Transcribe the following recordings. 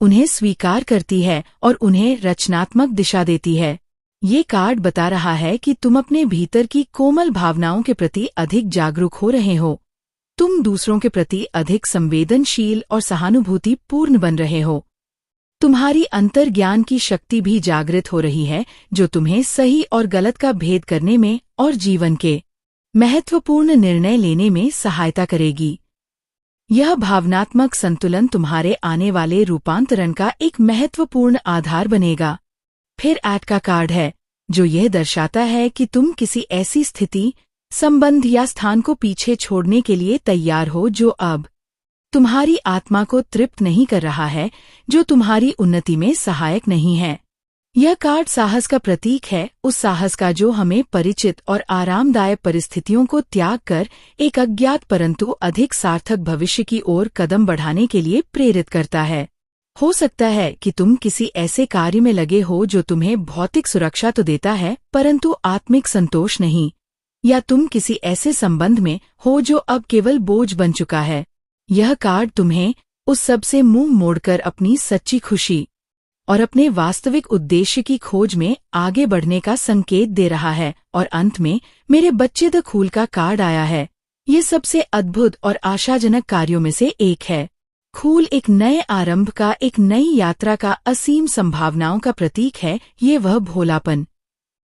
उन्हें स्वीकार करती है और उन्हें रचनात्मक दिशा देती है। ये कार्ड बता रहा है कि तुम अपने भीतर की कोमल भावनाओं के प्रति अधिक जागरूक हो रहे हो। तुम दूसरों के प्रति अधिक संवेदनशील और सहानुभूतिपूर्ण बन रहे हो। तुम्हारी अंतर्ज्ञान की शक्ति भी जागृत हो रही है, जो तुम्हें सही और गलत का भेद करने में और जीवन के महत्वपूर्ण निर्णय लेने में सहायता करेगी। यह भावनात्मक संतुलन तुम्हारे आने वाले रूपांतरण का एक महत्वपूर्ण आधार बनेगा। फिर 8 का कार्ड है, जो यह दर्शाता है कि तुम किसी ऐसी स्थिति, संबंध या स्थान को पीछे छोड़ने के लिए तैयार हो जो अब तुम्हारी आत्मा को तृप्त नहीं कर रहा है, जो तुम्हारी उन्नति में सहायक नहीं है। यह कार्ड साहस का प्रतीक है, उस साहस का जो हमें परिचित और आरामदायक परिस्थितियों को त्याग कर एक अज्ञात परंतु अधिक सार्थक भविष्य की ओर कदम बढ़ाने के लिए प्रेरित करता है। हो सकता है कि तुम किसी ऐसे कार्य में लगे हो जो तुम्हें भौतिक सुरक्षा तो देता है, परंतु आत्मिक संतोष नहीं, या तुम किसी ऐसे संबंध में हो जो अब केवल बोझ बन चुका है। यह कार्ड तुम्हें उस सब से मुंह मोड़कर अपनी सच्ची खुशी और अपने वास्तविक उद्देश्य की खोज में आगे बढ़ने का संकेत दे रहा है। और अंत में मेरे बच्चे द फूल का कार्ड आया है। ये सबसे अद्भुत और आशाजनक कार्यों में से एक है। फूल एक नए आरंभ का, एक नई यात्रा का, असीम संभावनाओं का प्रतीक है। ये वह भोलापन,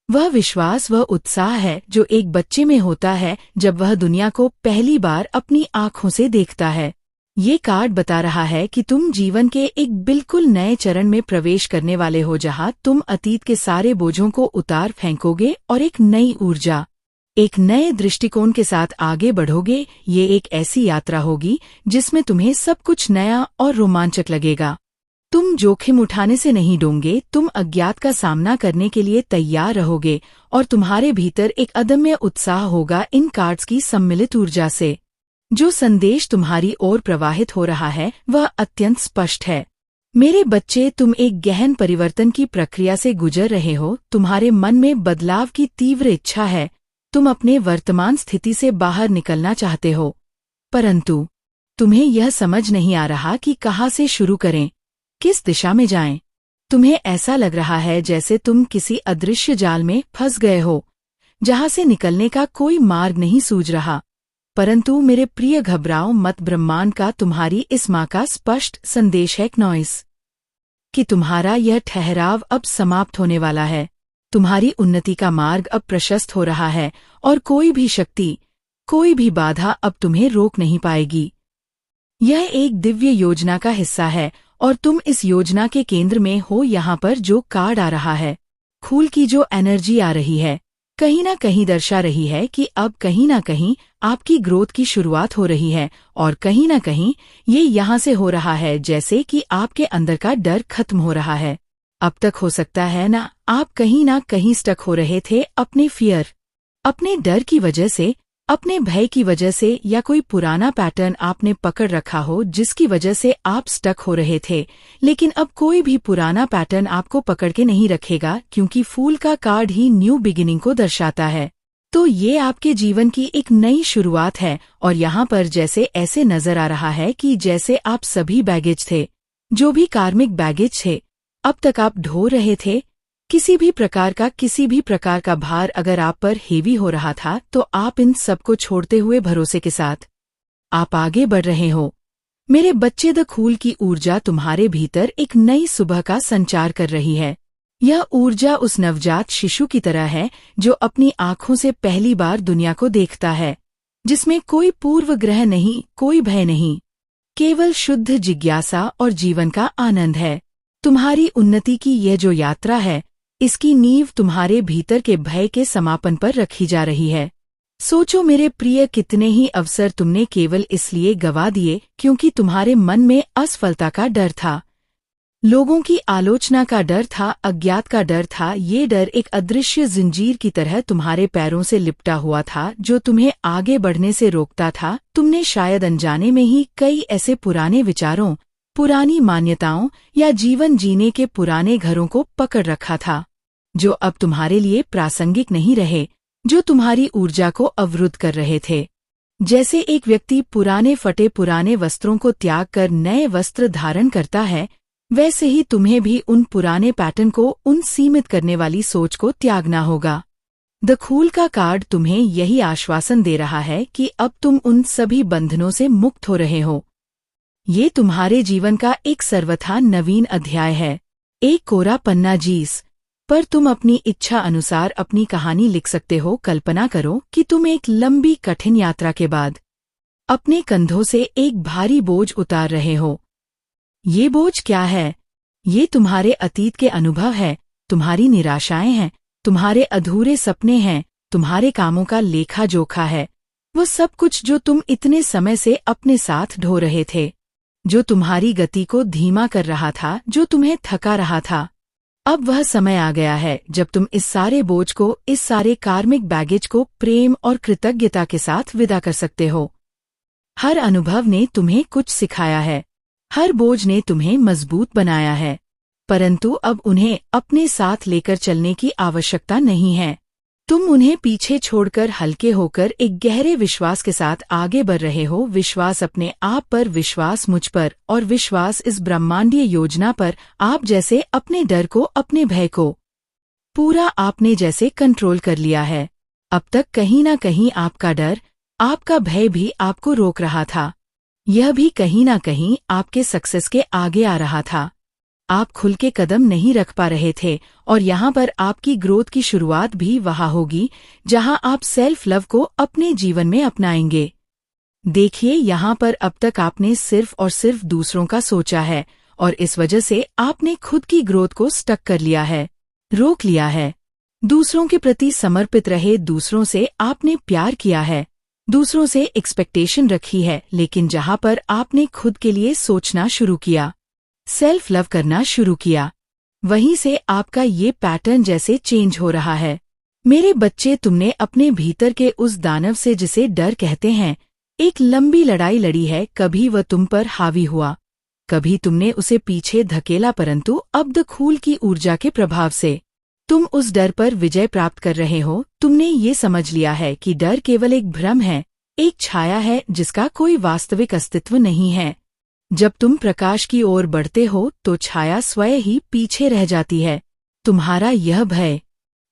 वह विश्वास, वह उत्साह है जो एक बच्चे में होता है जब वह दुनिया को पहली बार अपनी आँखों से देखता है। ये कार्ड बता रहा है कि तुम जीवन के एक बिल्कुल नए चरण में प्रवेश करने वाले हो, जहाँ तुम अतीत के सारे बोझों को उतार फेंकोगे और एक नई ऊर्जा, एक नए दृष्टिकोण के साथ आगे बढ़ोगे। ये एक ऐसी यात्रा होगी जिसमें तुम्हें सब कुछ नया और रोमांचक लगेगा। तुम जोखिम उठाने से नहीं डोंगे, तुम अज्ञात का सामना करने के लिए तैयार रहोगे और तुम्हारे भीतर एक अदम्य उत्साह होगा इन कार्ड्स की सम्मिलित ऊर्जा से। जो संदेश तुम्हारी ओर प्रवाहित हो रहा है वह अत्यंत स्पष्ट है। मेरे बच्चे, तुम एक गहन परिवर्तन की प्रक्रिया से गुजर रहे हो। तुम्हारे मन में बदलाव की तीव्र इच्छा है। तुम अपने वर्तमान स्थिति से बाहर निकलना चाहते हो, परंतु तुम्हें यह समझ नहीं आ रहा कि कहाँ से शुरू करें, किस दिशा में जाएं। तुम्हें ऐसा लग रहा है जैसे तुम किसी अदृश्य जाल में फंस गए हो, जहाँ से निकलने का कोई मार्ग नहीं सूझ रहा। परंतु मेरे प्रिय, घबराओ मत। ब्रह्मांड का तुम्हारी इस माँ का स्पष्ट संदेश है कि तुम्हारा यह ठहराव अब समाप्त होने वाला है। तुम्हारी उन्नति का मार्ग अब प्रशस्त हो रहा है और कोई भी शक्ति, कोई भी बाधा अब तुम्हें रोक नहीं पाएगी। यह एक दिव्य योजना का हिस्सा है और तुम इस योजना के केंद्र में हो। यहाँ पर जो कार्ड आ रहा है, फूल की जो एनर्जी आ रही है, कहीं ना कहीं दर्शा रही है कि अब कहीं ना कहीं आपकी ग्रोथ की शुरुआत हो रही है और कहीं ना कहीं ये यहाँ से हो रहा है जैसे कि आपके अंदर का डर खत्म हो रहा है। अब तक हो सकता है आप कहीं ना कहीं स्टक हो रहे थे अपने फियर, अपने डर की वजह से, अपने भय की वजह से, या कोई पुराना पैटर्न आपने पकड़ रखा हो जिसकी वजह से आप स्टक हो रहे थे। लेकिन अब कोई भी पुराना पैटर्न आपको पकड़ के नहीं रखेगा, क्योंकि फूल का कार्ड ही न्यू बिगिनिंग को दर्शाता है। तो ये आपके जीवन की एक नई शुरुआत है और यहाँ पर जैसे ऐसे नजर आ रहा है कि जैसे आप सभी बैगेज थे, जो भी कार्मिक बैगेज थे, अब तक आप ढो रहे थे। किसी भी प्रकार का भार अगर आप पर हेवी हो रहा था, तो आप इन सब को छोड़ते हुए भरोसे के साथ आप आगे बढ़ रहे हो। मेरे बच्चे, द फूल की ऊर्जा तुम्हारे भीतर एक नई सुबह का संचार कर रही है। यह ऊर्जा उस नवजात शिशु की तरह है जो अपनी आँखों से पहली बार दुनिया को देखता है, जिसमें कोई पूर्वग्रह नहीं, कोई भय नहीं, केवल शुद्ध जिज्ञासा और जीवन का आनंद है। तुम्हारी उन्नति की यह जो यात्रा है, इसकी नींव तुम्हारे भीतर के भय के समापन पर रखी जा रही है। सोचो मेरे प्रिय, कितने ही अवसर तुमने केवल इसलिए गवा दिए क्योंकि तुम्हारे मन में असफलता का डर था, लोगों की आलोचना का डर था, अज्ञात का डर था। ये डर एक अदृश्य जंजीर की तरह तुम्हारे पैरों से लिपटा हुआ था जो तुम्हें आगे बढ़ने से रोकता था। तुमने शायद अनजाने में ही कई ऐसे पुराने विचारों, पुरानी मान्यताओं या जीवन जीने के पुराने घरों को पकड़ रखा था, जो अब तुम्हारे लिए प्रासंगिक नहीं रहे, जो तुम्हारी ऊर्जा को अवरुद्ध कर रहे थे। जैसे एक व्यक्ति पुराने फटे पुराने वस्त्रों को त्याग कर नए वस्त्र धारण करता है, वैसे ही तुम्हें भी उन पुराने पैटर्न को, उन सीमित करने वाली सोच को त्यागना होगा। द फूल का कार्ड तुम्हें यही आश्वासन दे रहा है कि अब तुम उन सभी बंधनों से मुक्त हो रहे हो। ये तुम्हारे जीवन का एक सर्वथा नवीन अध्याय है, एक कोरा पन्ना जीस पर तुम अपनी इच्छा अनुसार अपनी कहानी लिख सकते हो। कल्पना करो कि तुम एक लंबी कठिन यात्रा के बाद अपने कंधों से एक भारी बोझ उतार रहे हो। ये बोझ क्या है? ये तुम्हारे अतीत के अनुभव है, तुम्हारी निराशाएं हैं, तुम्हारे अधूरे सपने हैं, तुम्हारे कामों का लेखा जोखा है। वो सब कुछ जो तुम इतने समय से अपने साथ ढो रहे थे, जो तुम्हारी गति को धीमा कर रहा था, जो तुम्हें थका रहा था। अब वह समय आ गया है जब तुम इस सारे बोझ को, इस सारे कार्मिक बैगेज को प्रेम और कृतज्ञता के साथ विदा कर सकते हो। हर अनुभव ने तुम्हें कुछ सिखाया है, हर बोझ ने तुम्हें मजबूत बनाया है, परंतु अब उन्हें अपने साथ लेकर चलने की आवश्यकता नहीं है। तुम उन्हें पीछे छोड़कर हल्के होकर एक गहरे विश्वास के साथ आगे बढ़ रहे हो। विश्वास अपने आप पर, विश्वास मुझ पर, और विश्वास इस ब्रह्मांडीय योजना पर। आप जैसे अपने डर को, अपने भय को पूरा आपने जैसे कंट्रोल कर लिया है। अब तक कहीं न कहीं आपका डर, आपका भय भी आपको रोक रहा था। यह भी कहीं न कहीं आपके सक्सेस के आगे आ रहा था। आप खुल के कदम नहीं रख पा रहे थे, और यहाँ पर आपकी ग्रोथ की शुरुआत भी वहाँ होगी जहाँ आप सेल्फ लव को अपने जीवन में अपनाएंगे। देखिए, यहाँ पर अब तक आपने सिर्फ और सिर्फ दूसरों का सोचा है, और इस वजह से आपने खुद की ग्रोथ को स्टक कर लिया है, रोक लिया है। दूसरों के प्रति समर्पित रहे, दूसरों से आपने प्यार किया है, दूसरों से एक्सपेक्टेशन रखी है, लेकिन जहाँ पर आपने खुद के लिए सोचना शुरू किया, सेल्फ लव करना शुरू किया, वहीं से आपका ये पैटर्न जैसे चेंज हो रहा है। मेरे बच्चे, तुमने अपने भीतर के उस दानव से, जिसे डर कहते हैं, एक लंबी लड़ाई लड़ी है। कभी वह तुम पर हावी हुआ, कभी तुमने उसे पीछे धकेला, परंतु अब द फूल की ऊर्जा के प्रभाव से तुम उस डर पर विजय प्राप्त कर रहे हो। तुमने ये समझ लिया है कि डर केवल एक भ्रम है, एक छाया है जिसका कोई वास्तविक अस्तित्व नहीं है। जब तुम प्रकाश की ओर बढ़ते हो तो छाया स्वयं ही पीछे रह जाती है। तुम्हारा यह भय,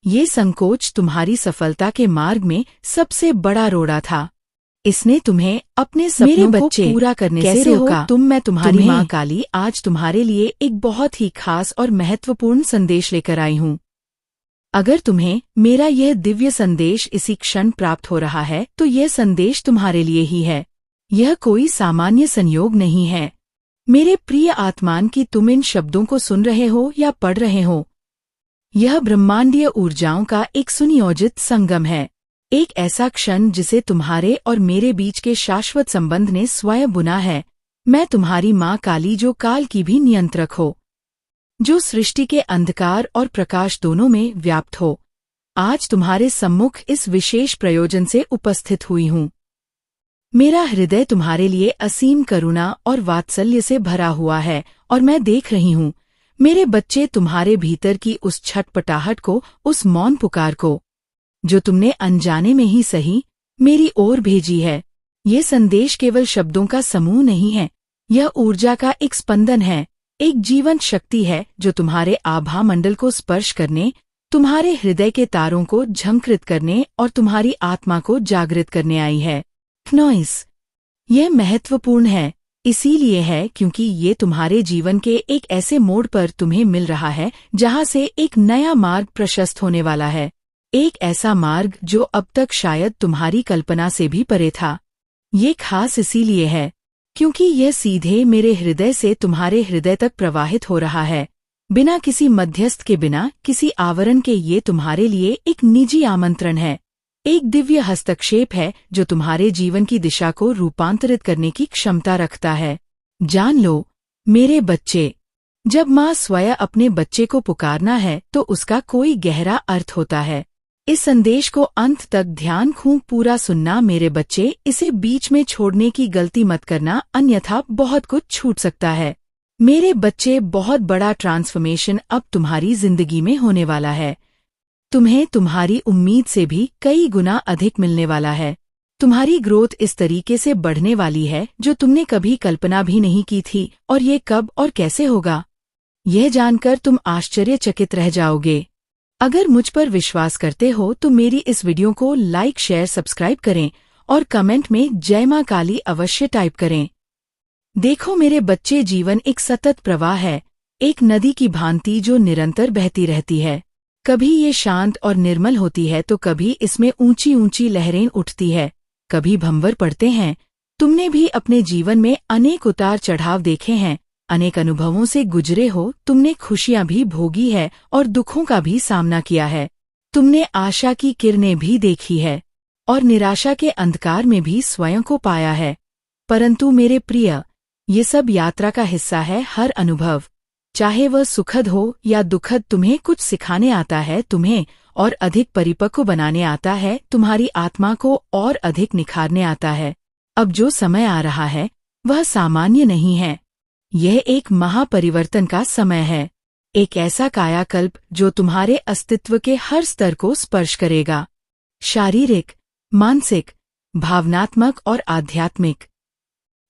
ये संकोच तुम्हारी सफलता के मार्ग में सबसे बड़ा रोड़ा था। इसने तुम्हें अपने सपनों को पूरा करने से रोका। मैं तुम्हारी माँ काली आज तुम्हारे लिए एक बहुत ही खास और महत्वपूर्ण संदेश लेकर आई हूँ। अगर तुम्हें मेरा यह दिव्य संदेश इसी क्षण प्राप्त हो रहा है तो यह संदेश तुम्हारे लिए ही है। यह कोई सामान्य संयोग नहीं है। मेरे प्रिय आत्मान की तुम इन शब्दों को सुन रहे हो या पढ़ रहे हो, यह ब्रह्मांडीय ऊर्जाओं का एक सुनियोजित संगम है, एक ऐसा क्षण जिसे तुम्हारे और मेरे बीच के शाश्वत संबंध ने स्वयं बुना है। मैं तुम्हारी माँ काली, जो काल की भी नियंत्रक हो, जो सृष्टि के अंधकार और प्रकाश दोनों में व्याप्त हो, आज तुम्हारे सम्मुख इस विशेष प्रयोजन से उपस्थित हुई हूँ। मेरा हृदय तुम्हारे लिए असीम करुणा और वात्सल्य से भरा हुआ है, और मैं देख रही हूँ मेरे बच्चे, तुम्हारे भीतर की उस छटपटाहट को, उस मौन पुकार को, जो तुमने अनजाने में ही सही मेरी ओर भेजी है। ये संदेश केवल शब्दों का समूह नहीं है, यह ऊर्जा का एक स्पंदन है, एक जीवंत शक्ति है जो तुम्हारे आभा मंडल को स्पर्श करने, तुम्हारे हृदय के तारों को झंकृत करने और तुम्हारी आत्मा को जागृत करने आई है। नॉइस, यह महत्वपूर्ण है, इसीलिए है क्योंकि ये तुम्हारे जीवन के एक ऐसे मोड़ पर तुम्हें मिल रहा है जहां से एक नया मार्ग प्रशस्त होने वाला है, एक ऐसा मार्ग जो अब तक शायद तुम्हारी कल्पना से भी परे था। ये खास इसीलिए है क्योंकि यह सीधे मेरे हृदय से तुम्हारे हृदय तक प्रवाहित हो रहा है, बिना किसी मध्यस्थ के, बिना किसी आवरण के। ये तुम्हारे लिए एक निजी आमंत्रण है, एक दिव्य हस्तक्षेप है जो तुम्हारे जीवन की दिशा को रूपांतरित करने की क्षमता रखता है। जान लो मेरे बच्चे, जब माँ स्वयं अपने बच्चे को पुकारना है तो उसका कोई गहरा अर्थ होता है। इस संदेश को अंत तक ध्यान खूब पूरा सुनना मेरे बच्चे, इसे बीच में छोड़ने की गलती मत करना, अन्यथा बहुत कुछ छूट सकता है। मेरे बच्चे, बहुत बड़ा ट्रांसफॉर्मेशन अब तुम्हारी जिंदगी में होने वाला है। तुम्हें तुम्हारी उम्मीद से भी कई गुना अधिक मिलने वाला है। तुम्हारी ग्रोथ इस तरीके से बढ़ने वाली है जो तुमने कभी कल्पना भी नहीं की थी। और ये कब और कैसे होगा, यह जानकर तुम आश्चर्यचकित रह जाओगे। अगर मुझ पर विश्वास करते हो तो मेरी इस वीडियो को लाइक, शेयर, सब्सक्राइब करें और कमेंट में जय मां काली अवश्य टाइप करें। देखो मेरे बच्चे, जीवन एक सतत प्रवाह है, एक नदी की भांति जो निरंतर बहती रहती है। कभी ये शांत और निर्मल होती है तो कभी इसमें ऊंची ऊंची लहरें उठती है, कभी भंवर पड़ते हैं। तुमने भी अपने जीवन में अनेक उतार चढ़ाव देखे हैं, अनेक अनुभवों से गुजरे हो। तुमने खुशियां भी भोगी है और दुखों का भी सामना किया है। तुमने आशा की किरणें भी देखी है और निराशा के अंधकार में भी स्वयं को पाया है। परंतु मेरे प्रिय, ये सब यात्रा का हिस्सा है। हर अनुभव, चाहे वह सुखद हो या दुखद, तुम्हें कुछ सिखाने आता है, तुम्हें और अधिक परिपक्व बनाने आता है, तुम्हारी आत्मा को और अधिक निखारने आता है। अब जो समय आ रहा है वह सामान्य नहीं है, यह एक महापरिवर्तन का समय है। एक ऐसा कायाकल्प जो तुम्हारे अस्तित्व के हर स्तर को स्पर्श करेगा, शारीरिक, मानसिक, भावनात्मक और आध्यात्मिक।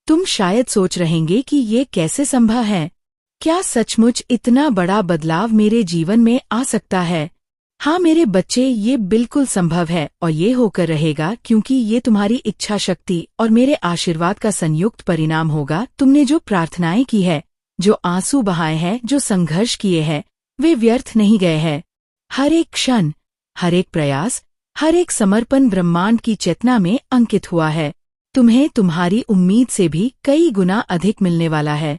तुम शायद सोच रहेंगे कि ये कैसे संभव है? क्या सचमुच इतना बड़ा बदलाव मेरे जीवन में आ सकता है? हाँ मेरे बच्चे, ये बिल्कुल संभव है और ये होकर रहेगा, क्योंकि ये तुम्हारी इच्छा शक्ति और मेरे आशीर्वाद का संयुक्त परिणाम होगा। तुमने जो प्रार्थनाएं की है, जो आंसू बहाए हैं, जो संघर्ष किए हैं, वे व्यर्थ नहीं गए हैं। हर एक क्षण, हर एक प्रयास, हर एक समर्पण ब्रह्मांड की चेतना में अंकित हुआ है। तुम्हें तुम्हारी उम्मीद से भी कई गुना अधिक मिलने वाला है।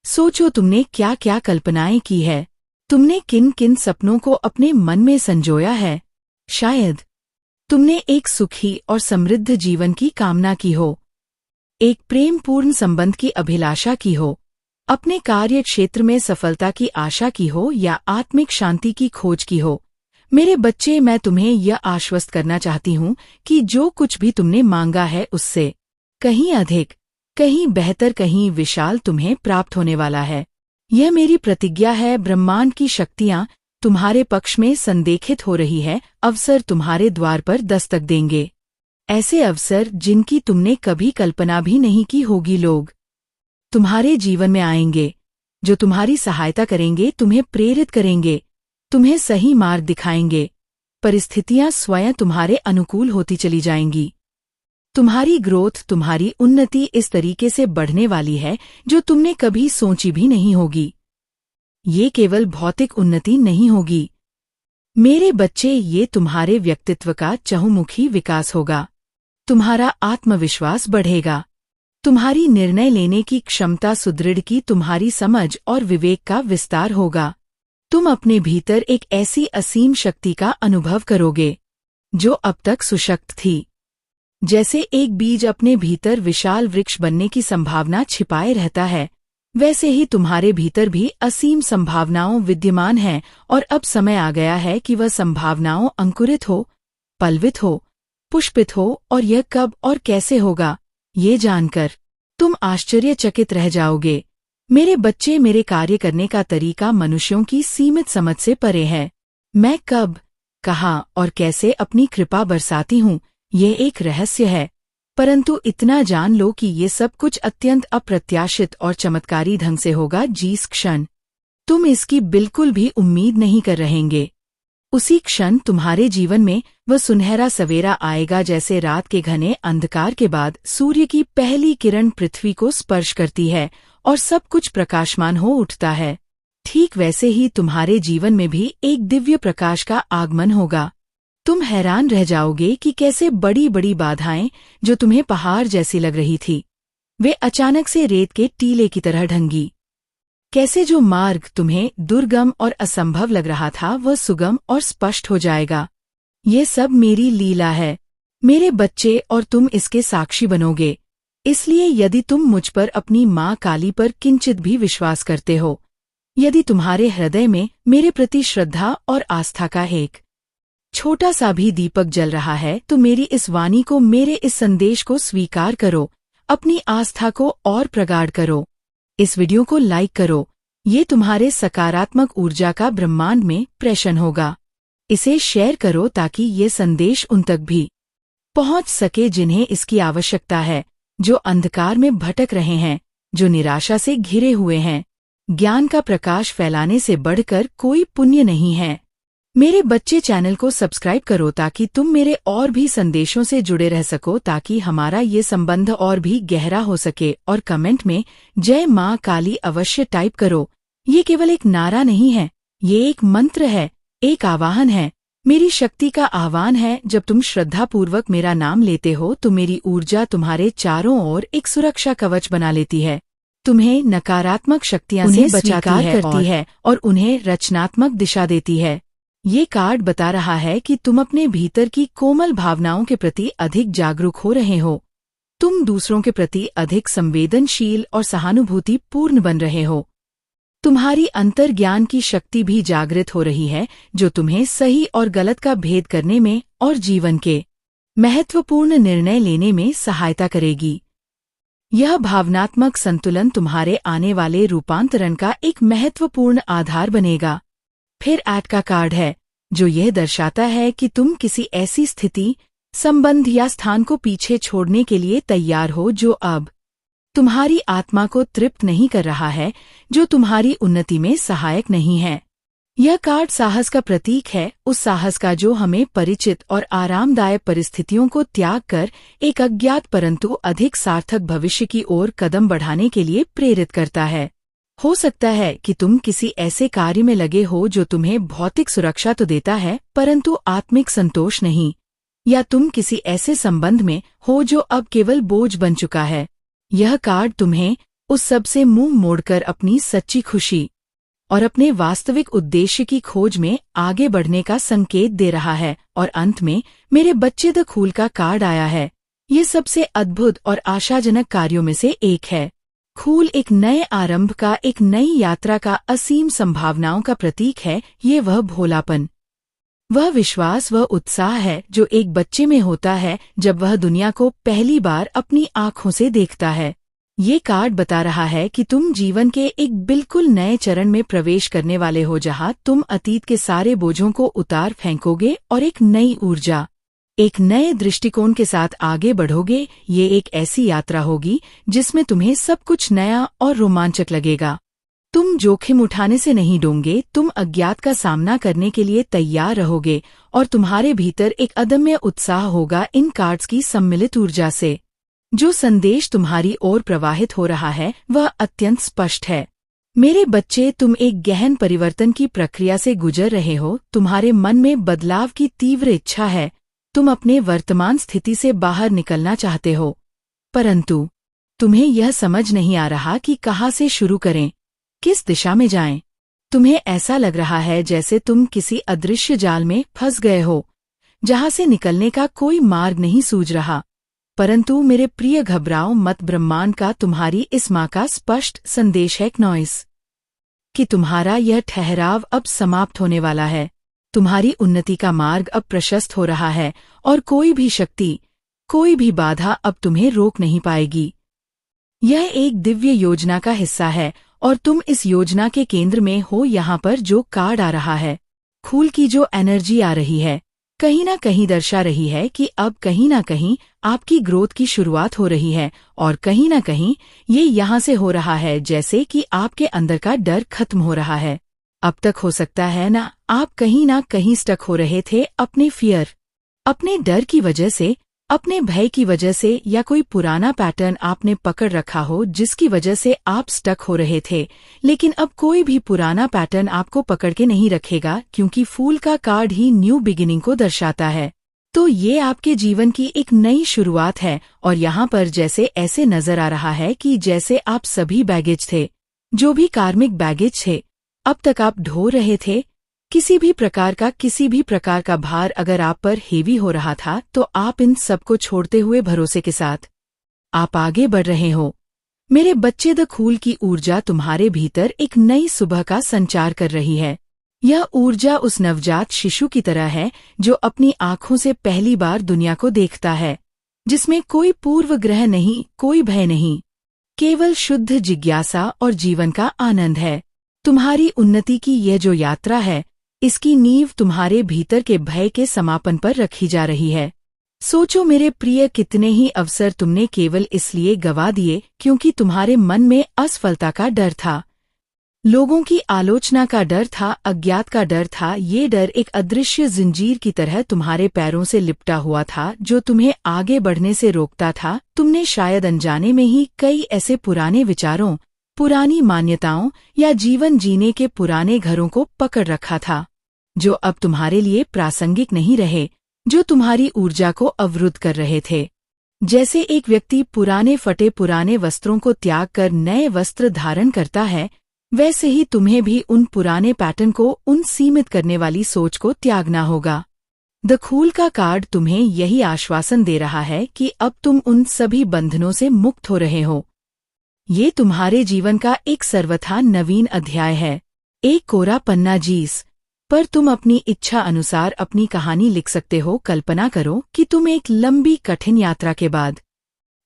सोचो, तुमने क्या क्या कल्पनाएं की है, तुमने किन किन सपनों को अपने मन में संजोया है। शायद तुमने एक सुखी और समृद्ध जीवन की कामना की हो, एक प्रेमपूर्ण संबंध की अभिलाषा की हो, अपने कार्य क्षेत्र में सफलता की आशा की हो या आत्मिक शांति की खोज की हो। मेरे बच्चे, मैं तुम्हें यह आश्वस्त करना चाहती हूँ कि जो कुछ भी तुमने मांगा है उससे कहीं अधिक, कहीं बेहतर, कहीं विशाल तुम्हें प्राप्त होने वाला है। यह मेरी प्रतिज्ञा है। ब्रह्मांड की शक्तियाँ तुम्हारे पक्ष में संदेखित हो रही है। अवसर तुम्हारे द्वार पर दस्तक देंगे, ऐसे अवसर जिनकी तुमने कभी कल्पना भी नहीं की होगी। लोग तुम्हारे जीवन में आएंगे जो तुम्हारी सहायता करेंगे, तुम्हें प्रेरित करेंगे, तुम्हें सही मार्ग दिखाएंगे। परिस्थितियां स्वयं तुम्हारे अनुकूल होती चली जाएंगी। तुम्हारी ग्रोथ, तुम्हारी उन्नति इस तरीके से बढ़ने वाली है जो तुमने कभी सोची भी नहीं होगी। ये केवल भौतिक उन्नति नहीं होगी मेरे बच्चे, ये तुम्हारे व्यक्तित्व का चहुमुखी विकास होगा। तुम्हारा आत्मविश्वास बढ़ेगा, तुम्हारी निर्णय लेने की क्षमता सुदृढ़ की, तुम्हारी समझ और विवेक का विस्तार होगा। तुम अपने भीतर एक ऐसी असीम शक्ति का अनुभव करोगे जो अब तक सुशक्त थी। जैसे एक बीज अपने भीतर विशाल वृक्ष बनने की संभावना छिपाए रहता है, वैसे ही तुम्हारे भीतर भी असीम संभावनाओं विद्यमान हैं और अब समय आ गया है कि वह संभावनाओं अंकुरित हो, पल्वित हो, पुष्पित हो। और यह कब और कैसे होगा, ये जानकर तुम आश्चर्यचकित रह जाओगे। मेरे बच्चे, मेरे कार्य करने का तरीका मनुष्यों की सीमित समझ से परे है। मैं कब, कहाँ और कैसे अपनी कृपा बरसाती हूँ, यह एक रहस्य है। परंतु इतना जान लो कि ये सब कुछ अत्यंत अप्रत्याशित और चमत्कारी ढंग से होगा। जिस क्षण तुम इसकी बिल्कुल भी उम्मीद नहीं कर रहेंगे, उसी क्षण तुम्हारे जीवन में वह सुनहरा सवेरा आएगा। जैसे रात के घने अंधकार के बाद सूर्य की पहली किरण पृथ्वी को स्पर्श करती है और सब कुछ प्रकाशमान हो उठता है, ठीक वैसे ही तुम्हारे जीवन में भी एक दिव्य प्रकाश का आगमन होगा। तुम हैरान रह जाओगे कि कैसे बड़ी बड़ी बाधाएं जो तुम्हें पहाड़ जैसी लग रही थी, वे अचानक से रेत के टीले की तरह ढंगी। कैसे जो मार्ग तुम्हें दुर्गम और असंभव लग रहा था वह सुगम और स्पष्ट हो जाएगा। ये सब मेरी लीला है मेरे बच्चे, और तुम इसके साक्षी बनोगे। इसलिए यदि तुम मुझ पर, अपनी माँ काली पर किंचित भी विश्वास करते हो, यदि तुम्हारे हृदय में मेरे प्रति श्रद्धा और आस्था का एक छोटा सा भी दीपक जल रहा है, तो मेरी इस वाणी को, मेरे इस संदेश को स्वीकार करो, अपनी आस्था को और प्रगाढ़ करो। इस वीडियो को लाइक करो, ये तुम्हारे सकारात्मक ऊर्जा का ब्रह्मांड में प्रेषण होगा। इसे शेयर करो ताकि ये संदेश उन तक भी पहुंच सके जिन्हें इसकी आवश्यकता है, जो अंधकार में भटक रहे हैं, जो निराशा से घिरे हुए हैं, ज्ञान का प्रकाश फैलाने से बढ़कर कोई पुण्य नहीं है। मेरे बच्चे चैनल को सब्सक्राइब करो ताकि तुम मेरे और भी संदेशों से जुड़े रह सको, ताकि हमारा ये संबंध और भी गहरा हो सके। और कमेंट में जय माँ काली अवश्य टाइप करो। ये केवल एक नारा नहीं है, ये एक मंत्र है, एक आवाहन है, मेरी शक्ति का आह्वान है। जब तुम श्रद्धापूर्वक मेरा नाम लेते हो तो मेरी ऊर्जा तुम्हारे चारों ओर एक सुरक्षा कवच बना लेती है, तुम्हें नकारात्मक शक्तियां से बचाती है और उन्हें रचनात्मक दिशा देती है। ये कार्ड बता रहा है कि तुम अपने भीतर की कोमल भावनाओं के प्रति अधिक जागरूक हो रहे हो। तुम दूसरों के प्रति अधिक संवेदनशील और सहानुभूति पूर्ण बन रहे हो। तुम्हारी अंतर्ज्ञान की शक्ति भी जागृत हो रही है, जो तुम्हें सही और गलत का भेद करने में और जीवन के महत्वपूर्ण निर्णय लेने में सहायता करेगी। यह भावनात्मक संतुलन तुम्हारे आने वाले रूपांतरण का एक महत्वपूर्ण आधार बनेगा। फिर 8 का कार्ड है, जो यह दर्शाता है कि तुम किसी ऐसी स्थिति, संबंध या स्थान को पीछे छोड़ने के लिए तैयार हो जो अब तुम्हारी आत्मा को तृप्त नहीं कर रहा है, जो तुम्हारी उन्नति में सहायक नहीं है। यह कार्ड साहस का प्रतीक है, उस साहस का जो हमें परिचित और आरामदायक परिस्थितियों को त्याग कर एक अज्ञात परंतु अधिक सार्थक भविष्य की ओर कदम बढ़ाने के लिए प्रेरित करता है। हो सकता है कि तुम किसी ऐसे कार्य में लगे हो जो तुम्हें भौतिक सुरक्षा तो देता है परंतु आत्मिक संतोष नहीं, या तुम किसी ऐसे संबंध में हो जो अब केवल बोझ बन चुका है। यह कार्ड तुम्हें उस सब से मुंह मोड़कर अपनी सच्ची खुशी और अपने वास्तविक उद्देश्य की खोज में आगे बढ़ने का संकेत दे रहा है। और अंत में मेरे बच्चे द फूल का कार्ड आया है। ये सबसे अद्भुत और आशाजनक कार्यों में से एक है। फूल एक नए आरंभ का, एक नई यात्रा का, असीम संभावनाओं का प्रतीक है। ये वह भोलापन, वह विश्वास, वह उत्साह है जो एक बच्चे में होता है जब वह दुनिया को पहली बार अपनी आँखों से देखता है। ये कार्ड बता रहा है कि तुम जीवन के एक बिल्कुल नए चरण में प्रवेश करने वाले हो, जहाँ तुम अतीत के सारे बोझों को उतार फेंकोगे और एक नई ऊर्जा, एक नए दृष्टिकोण के साथ आगे बढ़ोगे। ये एक ऐसी यात्रा होगी जिसमें तुम्हें सब कुछ नया और रोमांचक लगेगा। तुम जोखिम उठाने से नहीं डोंगे, तुम अज्ञात का सामना करने के लिए तैयार रहोगे और तुम्हारे भीतर एक अदम्य उत्साह होगा। इन कार्ड्स की सम्मिलित ऊर्जा से जो संदेश तुम्हारी ओर प्रवाहित हो रहा है वह अत्यंत स्पष्ट है। मेरे बच्चे, तुम एक गहन परिवर्तन की प्रक्रिया से गुजर रहे हो। तुम्हारे मन में बदलाव की तीव्र इच्छा है। तुम अपने वर्तमान स्थिति से बाहर निकलना चाहते हो, परंतु तुम्हें यह समझ नहीं आ रहा कि कहाँ से शुरू करें, किस दिशा में जाएं। तुम्हें ऐसा लग रहा है जैसे तुम किसी अदृश्य जाल में फंस गए हो, जहाँ से निकलने का कोई मार्ग नहीं सूझ रहा। परंतु मेरे प्रिय, घबराओ मत। ब्रह्मांड का तुम्हारी इस माँ का स्पष्ट संदेश है कि तुम्हारा यह ठहराव अब समाप्त होने वाला है। तुम्हारी उन्नति का मार्ग अब प्रशस्त हो रहा है और कोई भी शक्ति, कोई भी बाधा अब तुम्हें रोक नहीं पाएगी। यह एक दिव्य योजना का हिस्सा है और तुम इस योजना के केंद्र में हो। यहाँ पर जो कार्ड आ रहा है, फूल की जो एनर्जी आ रही है, कहीं ना कहीं दर्शा रही है कि अब कहीं ना कहीं आपकी ग्रोथ की शुरुआत हो रही है। और कहीं ना कहीं ये यहाँ से हो रहा है जैसे कि आपके अंदर का डर खत्म हो रहा है। अब तक हो सकता है आप कहीं ना कहीं स्टक हो रहे थे अपने फियर, अपने डर की वजह से, अपने भय की वजह से, या कोई पुराना पैटर्न आपने पकड़ रखा हो जिसकी वजह से आप स्टक हो रहे थे। लेकिन अब कोई भी पुराना पैटर्न आपको पकड़ के नहीं रखेगा, क्योंकि फूल का कार्ड ही न्यू बिगिनिंग को दर्शाता है। तो ये आपके जीवन की एक नई शुरुआत है। और यहाँ पर जैसे ऐसे नजर आ रहा है कि जैसे आप सभी बैगेज थे, जो भी कार्मिक बैगेज थे, अब तक आप ढो रहे थे। किसी भी प्रकार का भार अगर आप पर हेवी हो रहा था, तो आप इन सबको छोड़ते हुए भरोसे के साथ आप आगे बढ़ रहे हो। मेरे बच्चे, द फूल की ऊर्जा तुम्हारे भीतर एक नई सुबह का संचार कर रही है। यह ऊर्जा उस नवजात शिशु की तरह है जो अपनी आँखों से पहली बार दुनिया को देखता है, जिसमें कोई पूर्वग्रह नहीं, कोई भय नहीं, केवल शुद्ध जिज्ञासा और जीवन का आनंद है। तुम्हारी उन्नति की यह जो यात्रा है, इसकी नींव तुम्हारे भीतर के भय के समापन पर रखी जा रही है। सोचो मेरे प्रिय, कितने ही अवसर तुमने केवल इसलिए गवा दिए क्योंकि तुम्हारे मन में असफलता का डर था। लोगों की आलोचना का डर था, अज्ञात का डर था। ये डर एक अदृश्य जंजीर की तरह तुम्हारे पैरों से लिपटा हुआ था, जो तुम्हें आगे बढ़ने से रोकता था। तुमने शायद अनजाने में ही कई ऐसे पुराने विचारों, पुरानी मान्यताओं या जीवन जीने के पुराने घरों को पकड़ रखा था, जो अब तुम्हारे लिए प्रासंगिक नहीं रहे, जो तुम्हारी ऊर्जा को अवरुद्ध कर रहे थे। जैसे एक व्यक्ति पुराने फटे पुराने वस्त्रों को त्याग कर नए वस्त्र धारण करता है, वैसे ही तुम्हें भी उन पुराने पैटर्न को, उन सीमित करने वाली सोच को त्यागना होगा। द खूल का कार्ड तुम्हें यही आश्वासन दे रहा है कि अब तुम उन सभी बंधनों से मुक्त हो रहे हो। ये तुम्हारे जीवन का एक सर्वथा नवीन अध्याय है, एक कोरा पन्ना जीस पर तुम अपनी इच्छा अनुसार अपनी कहानी लिख सकते हो। कल्पना करो कि तुम एक लंबी कठिन यात्रा के बाद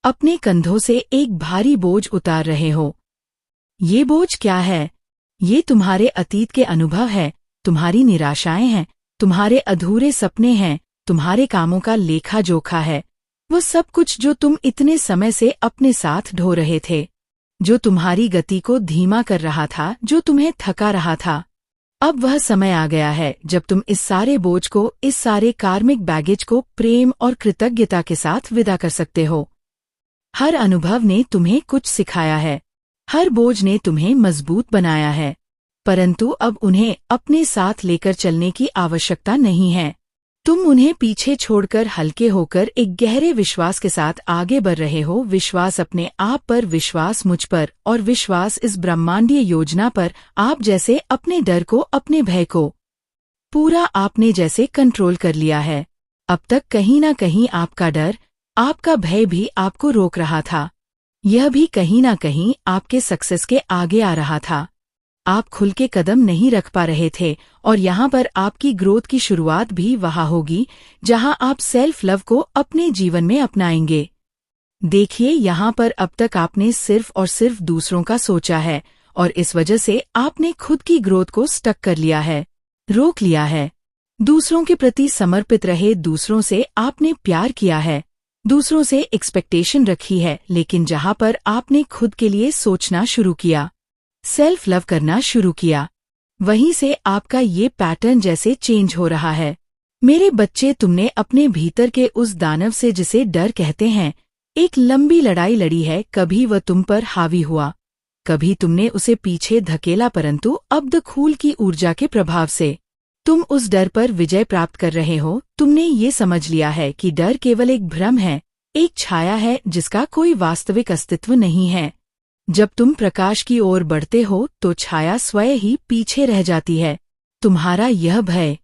अपने कंधों से एक भारी बोझ उतार रहे हो। ये बोझ क्या है? ये तुम्हारे अतीत के अनुभव है, तुम्हारी निराशाएं हैं, तुम्हारे अधूरे सपने हैं, तुम्हारे कामों का लेखा जोखा है। वो सब कुछ जो तुम इतने समय से अपने साथ ढो रहे थे, जो तुम्हारी गति को धीमा कर रहा था, जो तुम्हें थका रहा था। अब वह समय आ गया है जब तुम इस सारे बोझ को, इस सारे कार्मिक बैगेज को प्रेम और कृतज्ञता के साथ विदा कर सकते हो। हर अनुभव ने तुम्हें कुछ सिखाया है, हर बोझ ने तुम्हें मजबूत बनाया है, परंतु अब उन्हें अपने साथ लेकर चलने की आवश्यकता नहीं है। तुम उन्हें पीछे छोड़कर हल्के होकर एक गहरे विश्वास के साथ आगे बढ़ रहे हो। विश्वास अपने आप पर, विश्वास मुझ पर और विश्वास इस ब्रह्मांडीय योजना पर। आप जैसे अपने डर को, अपने भय को पूरा आपने जैसे कंट्रोल कर लिया है। अब तक कहीं ना कहीं आपका डर, आपका भय भी आपको रोक रहा था। यह भी कहीं ना कहीं आपके सक्सेस के आगे आ रहा था। आप खुल के कदम नहीं रख पा रहे थे, और यहाँ पर आपकी ग्रोथ की शुरुआत भी वहाँ होगी जहाँ आप सेल्फ लव को अपने जीवन में अपनाएंगे। देखिए, यहाँ पर अब तक आपने सिर्फ और सिर्फ दूसरों का सोचा है, और इस वजह से आपने खुद की ग्रोथ को स्टक कर लिया है, रोक लिया है। दूसरों के प्रति समर्पित रहे, दूसरों से आपने प्यार किया है, दूसरों से एक्सपेक्टेशन रखी है, लेकिन जहाँ पर आपने खुद के लिए सोचना शुरू किया, सेल्फ लव करना शुरू किया, वहीं से आपका ये पैटर्न जैसे चेंज हो रहा है। मेरे बच्चे, तुमने अपने भीतर के उस दानव से, जिसे डर कहते हैं, एक लंबी लड़ाई लड़ी है। कभी वह तुम पर हावी हुआ, कभी तुमने उसे पीछे धकेला, परंतु अब द खूल की ऊर्जा के प्रभाव से तुम उस डर पर विजय प्राप्त कर रहे हो। तुमने ये समझ लिया है कि डर केवल एक भ्रम है, एक छाया है जिसका कोई वास्तविक अस्तित्व नहीं है। जब तुम प्रकाश की ओर बढ़ते हो तो छाया स्वयं ही पीछे रह जाती है। तुम्हारा यह भय,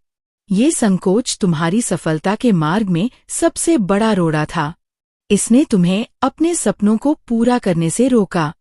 ये संकोच तुम्हारी सफलता के मार्ग में सबसे बड़ा रोड़ा था। इसने तुम्हें अपने सपनों को पूरा करने से रोका।